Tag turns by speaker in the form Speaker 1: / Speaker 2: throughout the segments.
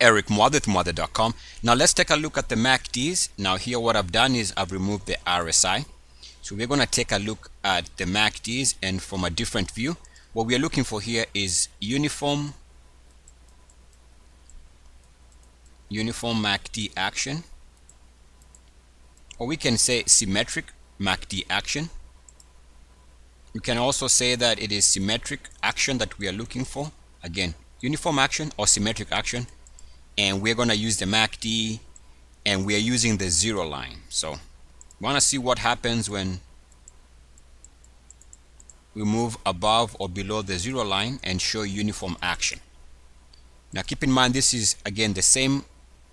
Speaker 1: ericmother@mother.com. Now let's take a look at the MACDs. Now here what I've done is I've removed the RSI. So we're going to take a look at the MACDs, and from a different view. What we are looking for here is uniform MACD action, or we can say symmetric MACD action. We can also say that it is symmetric action that we are looking for. Again, uniform action or symmetric action, and we're going to use the MACD, and we are using the zero line. So we want to see what happens when we move above or below the zero line and show uniform action. Now keep in mind, this is again the same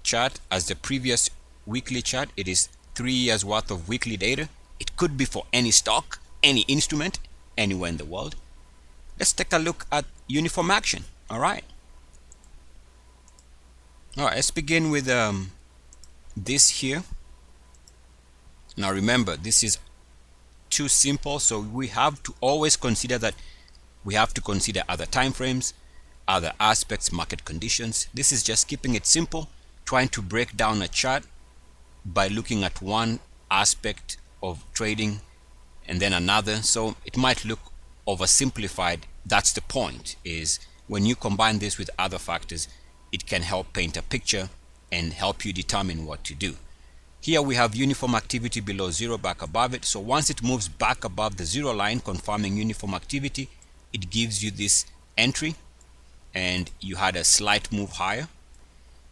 Speaker 1: chart as the previous weekly chart. It is 3 years worth of weekly data. It could be for any stock, any instrument, anywhere in the world. Let's take a look at uniform action. All right, let's begin with this here. Now remember, this is too simple, so we have to always consider that we have to consider other time frames, other aspects, market conditions. This is just keeping it simple, trying to break down a chart by looking at one aspect of trading and then another, so it might look oversimplified. That's the point, is when you combine this with other factors, it can help paint a picture and help you determine what to do. Here we have uniform activity below zero, back above it. So once it moves back above the zero line, confirming uniform activity, it gives you this entry, and you had a slight move higher.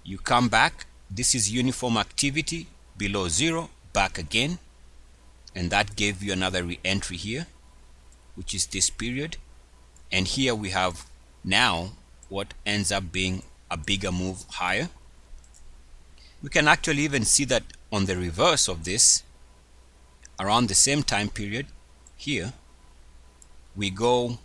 Speaker 1: You come back, this is uniform activity below zero, back again, and that gave you another re-entry here, which is this period. And here we have now what ends up being a bigger move higher. We can actually even see that on the reverse of this, around the same time period here, we go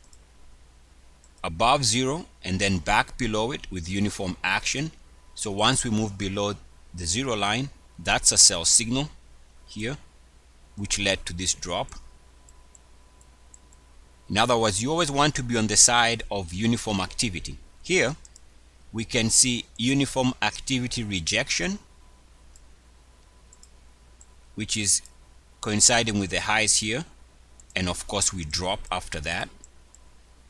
Speaker 1: above zero and then back below it with uniform action. So once we move below the zero line, that's a sell signal here, which led to this drop. In other words, you always want to be on the side of uniform activity. Here we can see uniform activity rejection, which is coinciding with the highs here, and of course we drop after that.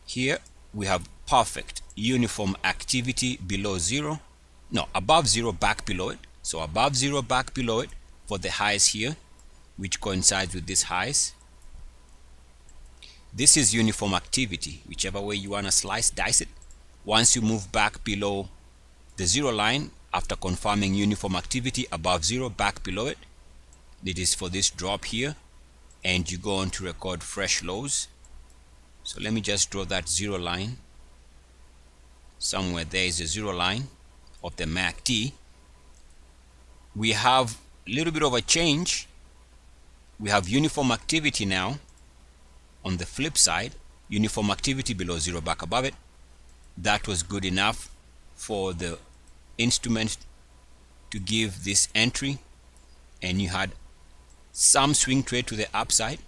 Speaker 1: Here we have perfect uniform activity below zero, no, above zero, back below it. So above zero, back below it for the highs here, which coincides with these highs. This is uniform activity, whichever way you want to slice, dice it. Once you move back below the zero line after confirming uniform activity above zero, back below it, it is for this drop here, and you go on to record fresh lows. So let me just draw that zero line. Somewhere there is a zero line of the MACD. We have a little bit of a change. We have uniform activity now. On the flip side, uniform activity below zero, back above it. That was good enough for the instrument to give this entry, and you had some swing trade to the upside.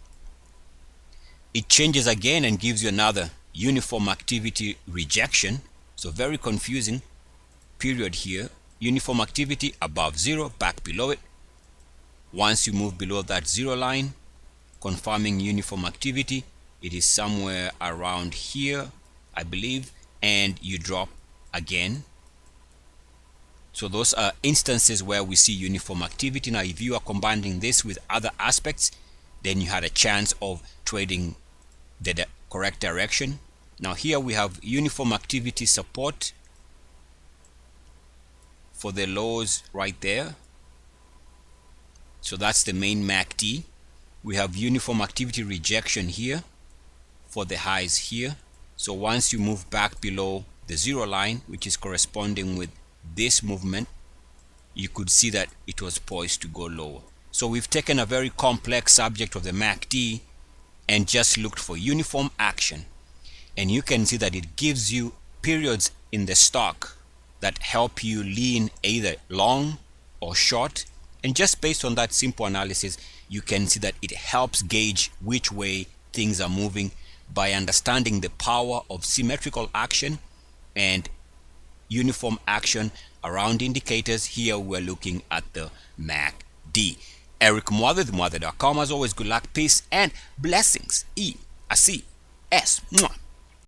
Speaker 1: It changes again and gives you another uniform activity rejection. So very confusing period here. Uniform activity above zero, back below it. Once you move below that zero line, confirming uniform activity, it is somewhere around here, I believe, and you drop again. So those are instances where we see uniform activity. Now if you are combining this with other aspects, then you had a chance of trading the correct direction. Now here we have uniform activity support for the lows right there. So that's the main MACD. We have uniform activity rejection here for the highs here. So once you move back below the zero line, which is corresponding with this movement, you could see that it was poised to go lower. So we've taken a very complex subject of the MACD and just looked for uniform action, and you can see that it gives you periods in the stock that help you lean either long or short, and just based on that simple analysis, you can see that it helps gauge which way things are moving by understanding the power of symmetrical action and uniform action around indicators. Here we're looking at the MACD. Eric Mwathe, themwathe.com. As always, good luck, peace, and blessings. E, I, C, S. Mwah.